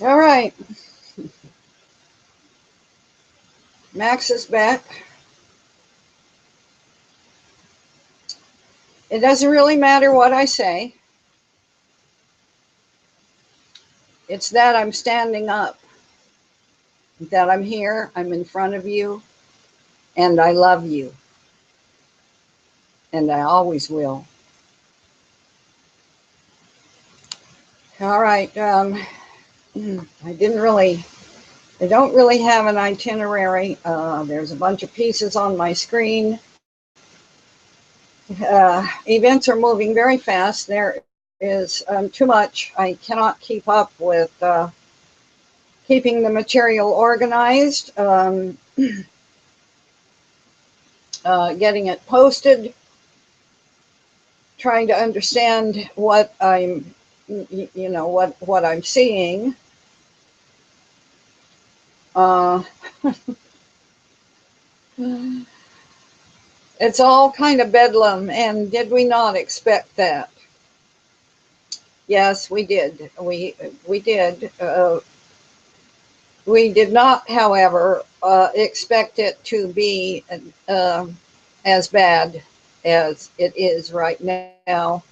All right, Max is back. It doesn't really matter what I say. It's that I'm standing up, that I'm here, I'm in front of you, and I love you, and I always will. All right, I didn't really, I don't really have an itinerary. There's a bunch of pieces on my screen. Events are moving very fast. There is too much. I cannot keep up with keeping the material organized, getting it posted, trying to understand what what I'm seeing. Uh, it's all kind of bedlam, and did we not expect that? Yes, we did. We did. We did not, however, expect it to be uh, as bad as it is right now.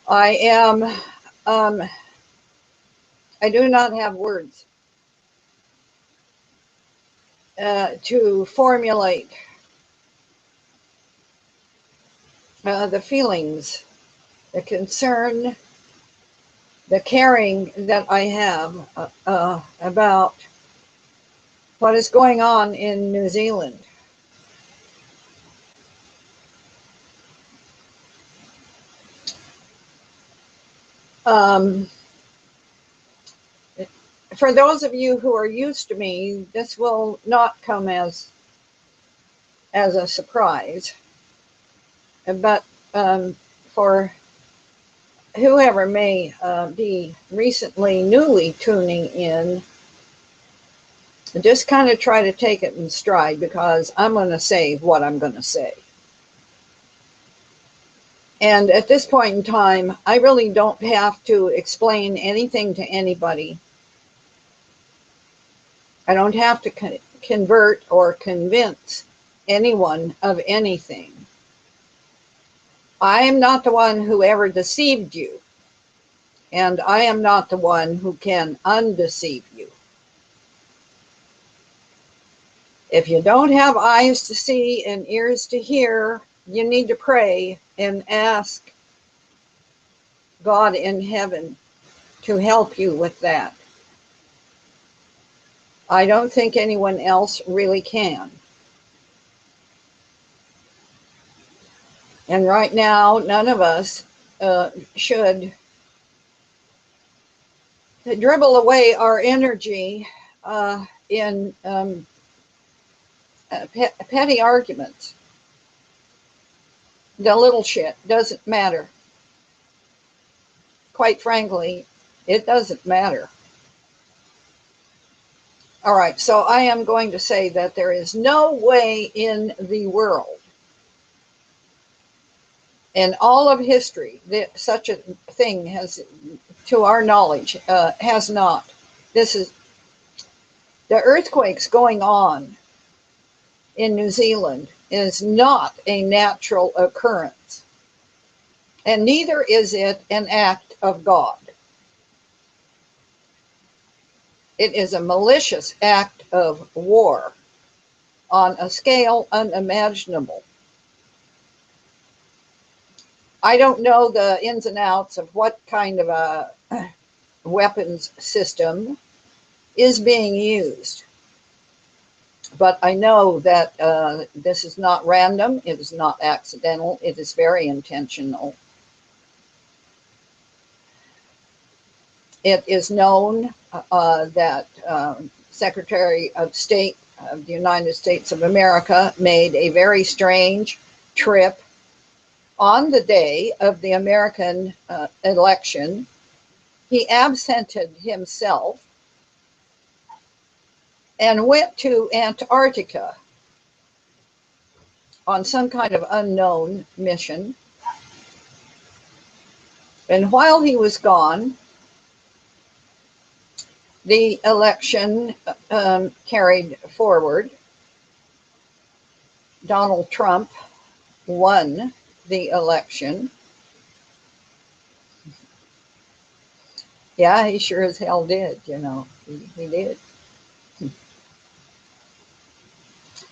I am, um, I do not have words to formulate the feelings, the concern, the caring that I have about what is going on in New Zealand. Um, for those of you who are used to me, this will not come as a surprise. But for whoever may be recently, newly tuning in, just kind of try to take it in stride because I'm going to say what I'm going to say. And at this point in time, I really don't have to explain anything to anybody. I don't have to convert or convince anyone of anything. I am not the one who ever deceived you, and I am not the one who can undeceive you. If you don't have eyes to see and ears to hear, you need to pray and ask God in heaven to help you with that. I don't think anyone else really can. And right now, none of us should dribble away our energy in petty arguments. The little shit doesn't matter. Quite frankly, it doesn't matter. All right, so I am going to say that there is no way in the world, in all of history, that such a thing has, to our knowledge, has not. This is the earthquakes going on in New Zealand is not a natural occurrence, and neither is it an act of God. It is a malicious act of war on a scale unimaginable. I don't know the ins and outs of what kind of a weapons system is being used, but I know that this is not random, it is not accidental, it is very intentional. It is known that Secretary of State of the United States of America made a very strange trip on the day of the American election. He absented himself and went to Antarctica on some kind of unknown mission. And while he was gone, The election carried forward. Donald Trump won the election. Yeah, he sure as hell did, he did.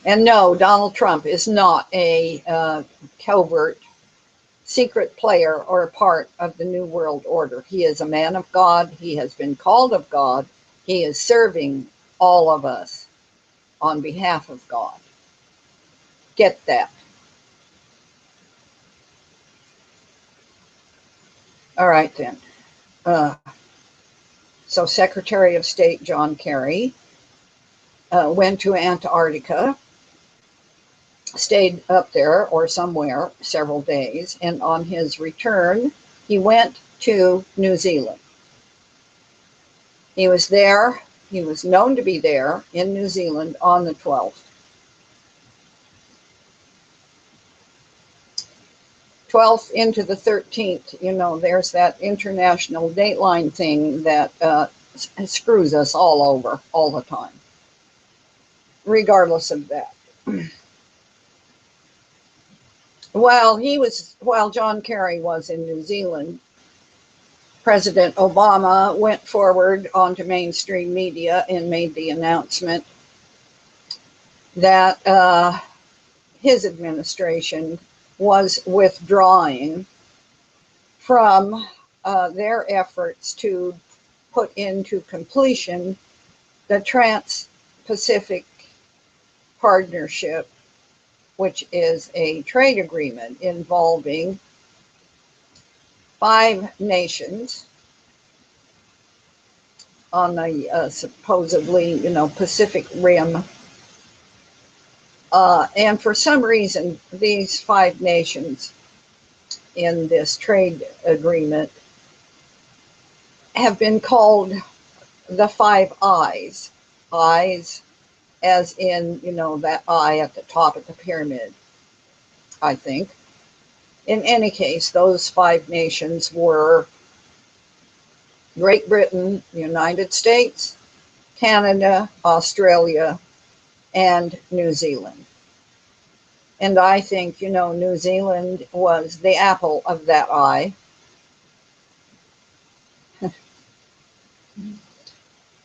And no, Donald Trump is not a covert secret player or a part of the New World Order. He is a man of God. He has been called of God. He is serving all of us on behalf of God. Get that. All right, then. Uh, so Secretary of State John Kerry went to Antarctica, stayed up there or somewhere several days, and on his return, he went to New Zealand. He was there, he was known to be there in New Zealand on the 12th. 12th into the 13th, there's that international dateline thing that screws us all over all the time, regardless of that. While John Kerry was in New Zealand, President Obama went forward onto mainstream media and made the announcement that his administration was withdrawing from their efforts to put into completion the Trans-Pacific Partnership, which is a trade agreement involving 5 nations on the supposedly, Pacific Rim. And for some reason, these 5 nations in this trade agreement have been called the 5 Eyes. Eyes as in, that eye at the top of the pyramid, I think. In any case, those 5 nations were Great Britain, United States, Canada, Australia, and New Zealand. And I think, New Zealand was the apple of that eye.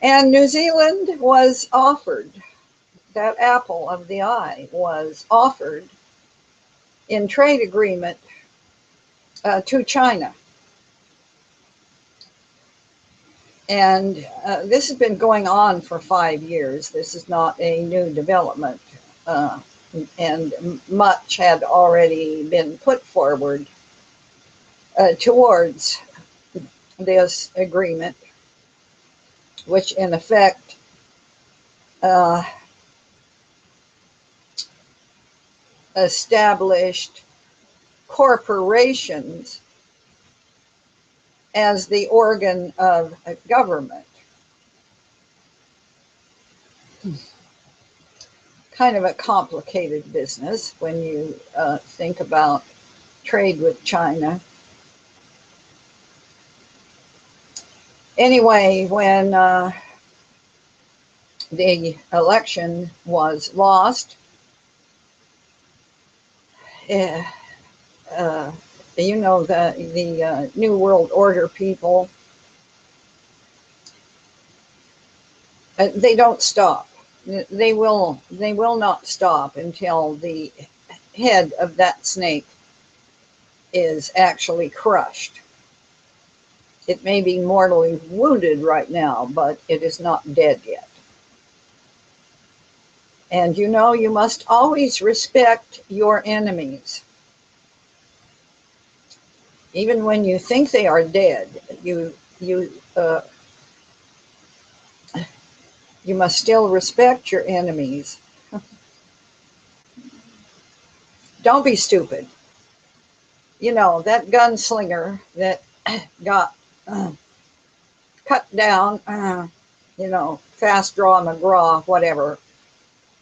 And New Zealand was offered, that apple of the eye was offered in trade agreement to China. And this has been going on for 5 years. This is not a new development. And much had already been put forward towards this agreement, which in effect established corporations as the organ of government. Kind of a complicated business when you think about trade with China. Anyway, when the election was lost, the New World Order people, they don't stop. They will not stop until the head of that snake is actually crushed. It may be mortally wounded right now, but it is not dead yet. And you must always respect your enemies. Even when you think they are dead, you must still respect your enemies. Don't be stupid. That gunslinger that got cut down, Fast Draw McGraw, whatever,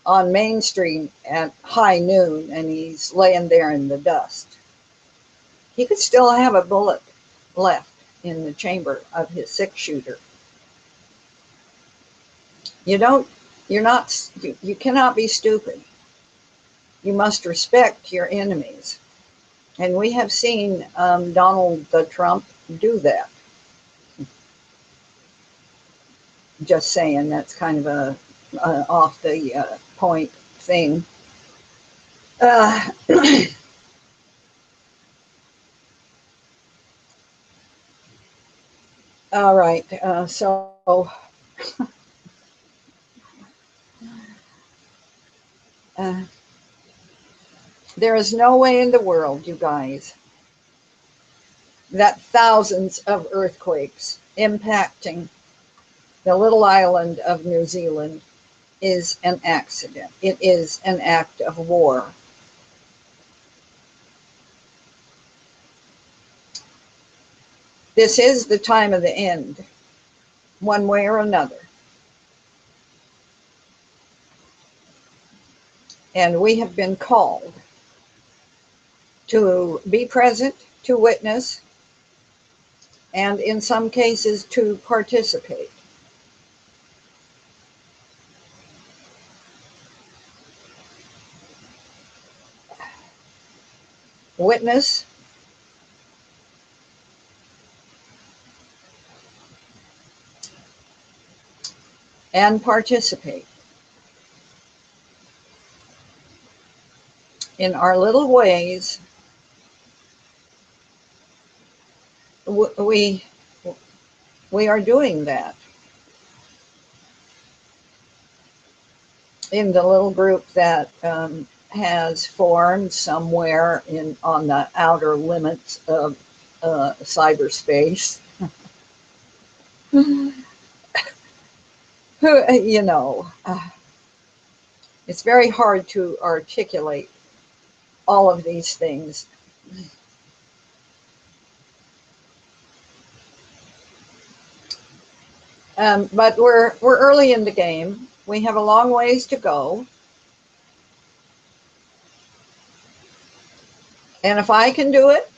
on Main Street at high noon, and he's laying there in the dust. He could still have a bullet left in the chamber of his 6-shooter. You don't, you cannot be stupid. You must respect your enemies. And we have seen Donald Trump do that. Just saying, that's kind of a off the point thing. Uh, all right, so uh, there is no way in the world, you guys, that thousands of earthquakes impacting the little island of New Zealand is an accident. It is an act of war. This is the time of the end, one way or another. And we have been called to be present, to witness, and in some cases to participate. Witness and participate in our little ways. We we are doing that in the little group that has formed somewhere in on the outer limits of cyberspace. Who, you know, it's very hard to articulate all of these things. But we're early in the game. We have a long ways to go. And if I can do it,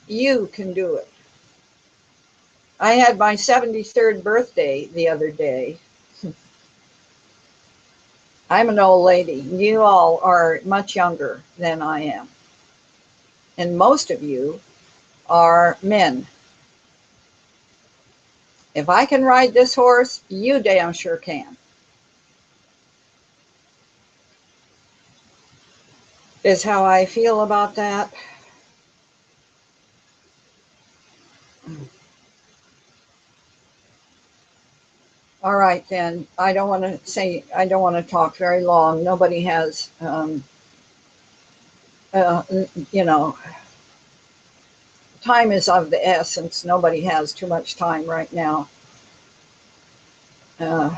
you can do it. I had my 73rd birthday the other day. I'm an old lady. You all are much younger than I am. And most of you are men. If I can ride this horse, you damn sure can. Is how I feel about that. All right, then. I don't want to talk very long. Nobody has, uh, you know, time is of the essence. Nobody has too much time right now. Uh,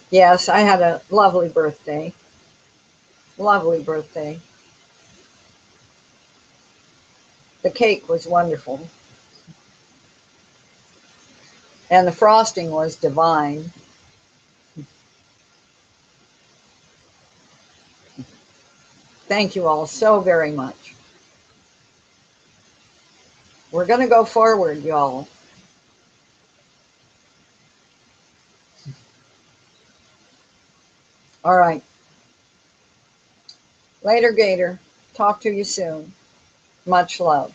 yes, I had a lovely birthday. Lovely birthday. The cake was wonderful. And the frosting was divine. Thank you all so very much. We're going to go forward, y'all. All right. Later, Gator. Talk to you soon. Much love.